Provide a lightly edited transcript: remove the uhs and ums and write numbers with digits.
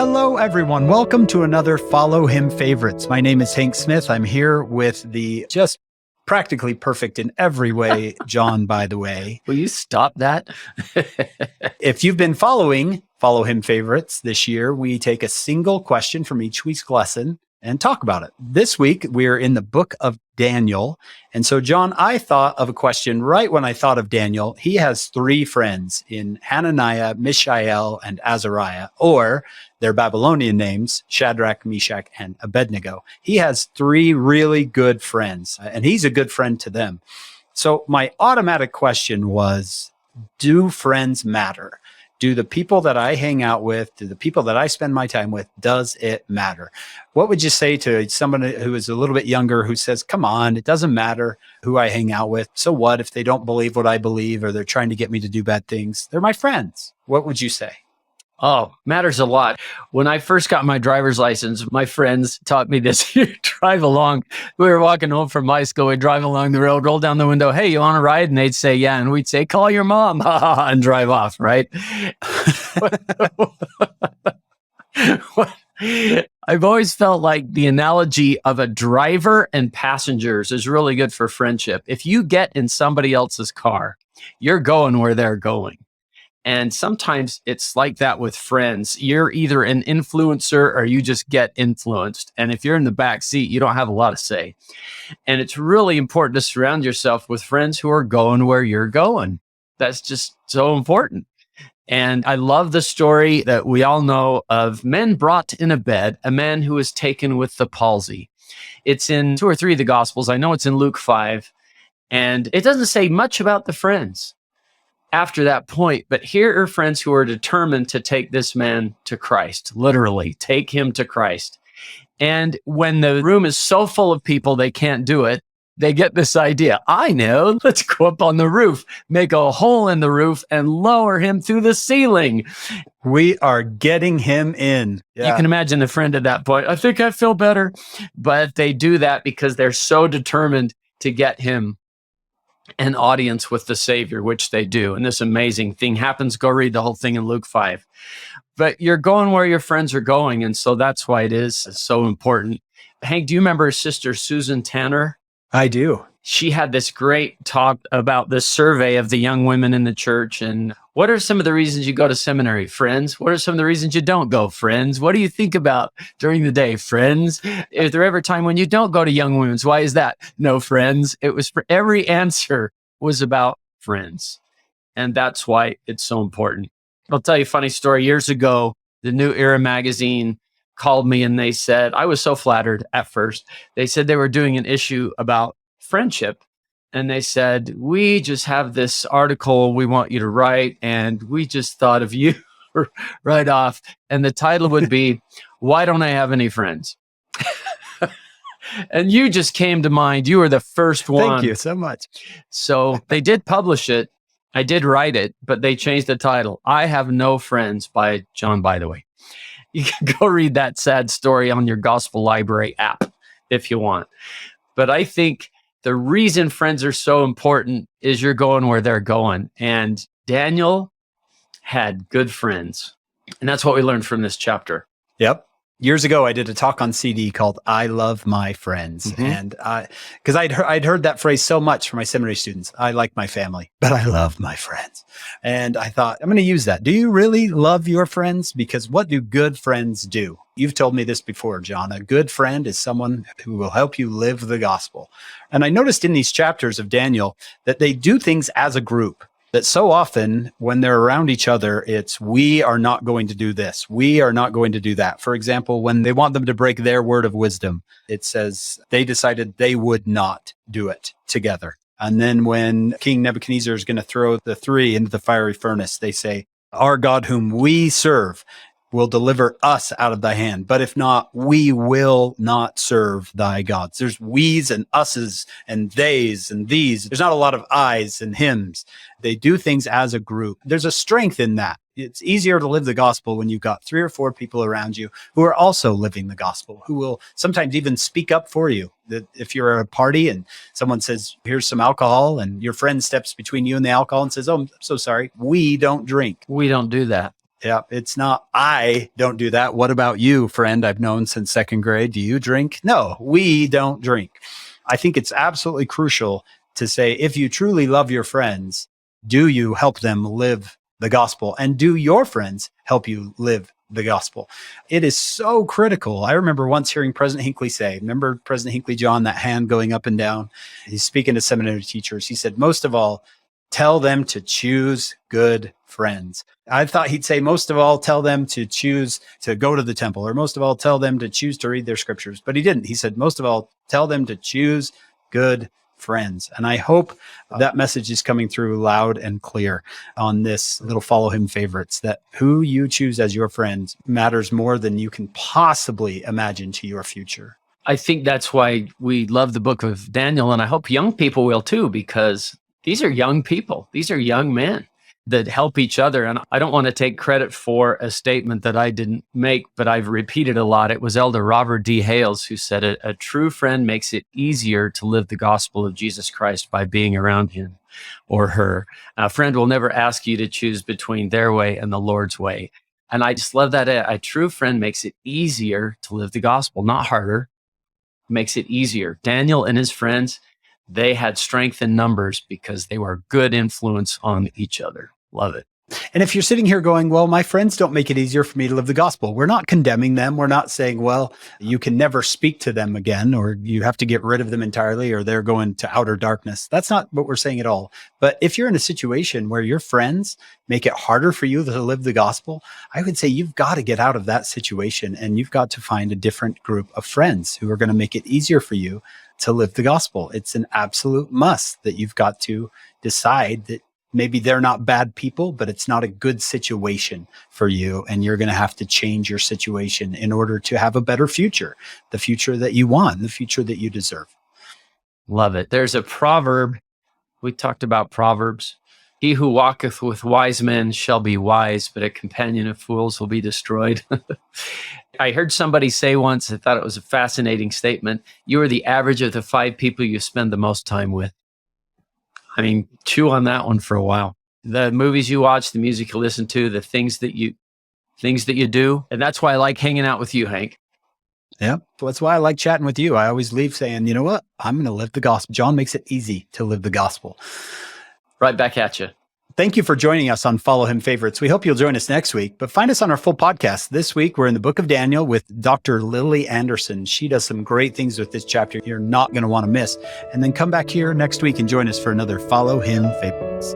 Hello, everyone. Welcome to another Follow Him Favorites. My name is Hank Smith. I'm here with the just practically perfect in every way, John Bytheway. Will you stop that? If you've been following Follow Him Favorites this year, we take a single question from each week's lesson and talk about it. This week, we're in the book of Daniel. And so, John, I thought of a question right when I thought of Daniel. He has three friends in Hananiah, Mishael, and Azariah, or their Babylonian names, Shadrach, Meshach, and Abednego. He has three really good friends, and he's a good friend to them. So my automatic question was, do friends matter? Do the people that I hang out with, do the people that I spend my time with, does it matter? What would you say to someone who is a little bit younger who says, come on, it doesn't matter who I hang out with. So what if they don't believe what I believe or they're trying to get me to do bad things? They're my friends. What would you say? Oh, matters a lot. When I first got my driver's license, my friends taught me this. You drive along. We were walking home from high school. We'd drive along the road, roll down the window. Hey, you want to ride? And they'd say, yeah. And we'd say, call your mom, and drive off, right? I've always felt like the analogy of a driver and passengers is really good for friendship. If you get in somebody else's car, you're going where they're going. And sometimes it's like that with friends. You're either an influencer or you just get influenced. And if you're in the back seat, you don't have a lot to say. And it's really important to surround yourself with friends who are going where you're going. That's just so important. And I love the story that we all know of men brought in a bed, a man who was taken with the palsy. It's in 2 or 3 of the Gospels. I know it's in Luke 5. And it doesn't say much about the friends after that point, but here are friends who are determined to take this man to Christ, literally take him to Christ. And when the room is so full of people, they can't do it. They get this idea. I know, let's go up on the roof, make a hole in the roof and lower him through the ceiling. We are getting him in. Yeah. You can imagine the friend at that point. I think I feel better. But they do that because they're so determined to get him an audience with the Savior, which they do. And this amazing thing happens. Go read the whole thing in Luke 5. But you're going where your friends are going. And so that's why it is so important. Hank, do you remember Sister Susan Tanner? I do. She had this great talk about this survey of the young women in the church. And what are some of the reasons you go to seminary, friends? What are some of the reasons you don't go, friends? What do you think about during the day, friends? Is there ever a time when you don't go to young women's? Why is that? No, friends. It was for every answer was about friends. And that's why it's so important. I'll tell you a funny story. Years ago, the New Era magazine called me and they said, I was so flattered at first. They said they were doing an issue about friendship. And they said, we just have this article we want you to write. And we just thought of you right off. And the title would be, Why Don't I Have Any Friends? And you just came to mind. You were the first one. Thank you so much. So they did publish it. I did write it, but they changed the title. I Have No Friends by John Bytheway. You can go read that sad story on your Gospel Library app if you want. But I think the reason friends are so important is you're going where they're going. And Daniel had good friends. And that's what we learned from this chapter. Yep. Years ago, I did a talk on CD called I Love My Friends. Mm-hmm. And because I'd heard that phrase so much from my seminary students. I like my family, but I love my friends. And I thought, I'm going to use that. Do you really love your friends? Because what do good friends do? You've told me this before, John. A good friend is someone who will help you live the gospel. And I noticed in these chapters of Daniel that they do things as a group. That so often when they're around each other, it's we are not going to do this. We are not going to do that. For example, when they want them to break their word of wisdom, it says they decided they would not do it together. And then when King Nebuchadnezzar is going to throw the 3 into the fiery furnace, they say, our God whom we serve will deliver us out of thy hand. But if not, we will not serve thy gods. There's we's and us's and they's and these. There's not a lot of I's and hims. They do things as a group. There's a strength in that. It's easier to live the gospel when you've got 3 or 4 people around you who are also living the gospel, who will sometimes even speak up for you. That if you're at a party and someone says, here's some alcohol, and your friend steps between you and the alcohol and says, oh, I'm so sorry, we don't drink. We don't do that. Yeah. It's not, I don't do that. What about you, friend? I've known since second grade. Do you drink? No, we don't drink. I think it's absolutely crucial to say, if you truly love your friends, do you help them live the gospel? And do your friends help you live the gospel? It is so critical. I remember once hearing President Hinckley say, remember President Hinckley, John, that hand going up and down? He's speaking to seminary teachers. He said, most of all, tell them to choose good friends. I thought he'd say, most of all, tell them to choose to go to the temple, or most of all, tell them to choose to read their scriptures. But he didn't. He said, most of all, tell them to choose good friends. And I hope that message is coming through loud and clear on this little Follow Him favorites, that who you choose as your friend matters more than you can possibly imagine to your future. I think that's why we love the book of Daniel. And I hope young people will too, because these are young people. These are young men that help each other. And I don't want to take credit for a statement that I didn't make, but I've repeated a lot. It was Elder Robert D. Hales who said it. A true friend makes it easier to live the gospel of Jesus Christ by being around him or her. A friend will never ask you to choose between their way and the Lord's way. And I just love that. A true friend makes it easier to live the gospel, not harder. Makes it easier. Daniel and his friends, they had strength in numbers because they were a good influence on each other. Love it. And if you're sitting here going, well, my friends don't make it easier for me to live the gospel, we're not condemning them. We're not saying, well, you can never speak to them again, or you have to get rid of them entirely, or they're going to outer darkness. That's not what we're saying at all. But if you're in a situation where your friends make it harder for you to live the gospel, I would say you've got to get out of that situation, and you've got to find a different group of friends who are going to make it easier for you to live the gospel. It's an absolute must that you've got to decide that maybe they're not bad people, but it's not a good situation for you. And you're going to have to change your situation in order to have a better future, the future that you want, the future that you deserve. Love it. There's a proverb. We talked about Proverbs. He who walketh with wise men shall be wise, but a companion of fools will be destroyed. I heard somebody say once, I thought it was a fascinating statement. You are the average of the 5 people you spend the most time with. I mean, chew on that one for a while. The movies you watch, the music you listen to, the things that you do. And that's why I like hanging out with you, Hank. Yeah. That's why I like chatting with you. I always leave saying, you know what? I'm going to live the gospel. John makes it easy to live the gospel. Right back at you. Thank you for joining us on Follow Him Favorites. We hope you'll join us next week, but find us on our full podcast. This week, we're in the book of Daniel with Dr. Lily Anderson. She does some great things with this chapter you're not going to want to miss. And then come back here next week and join us for another Follow Him Favorites.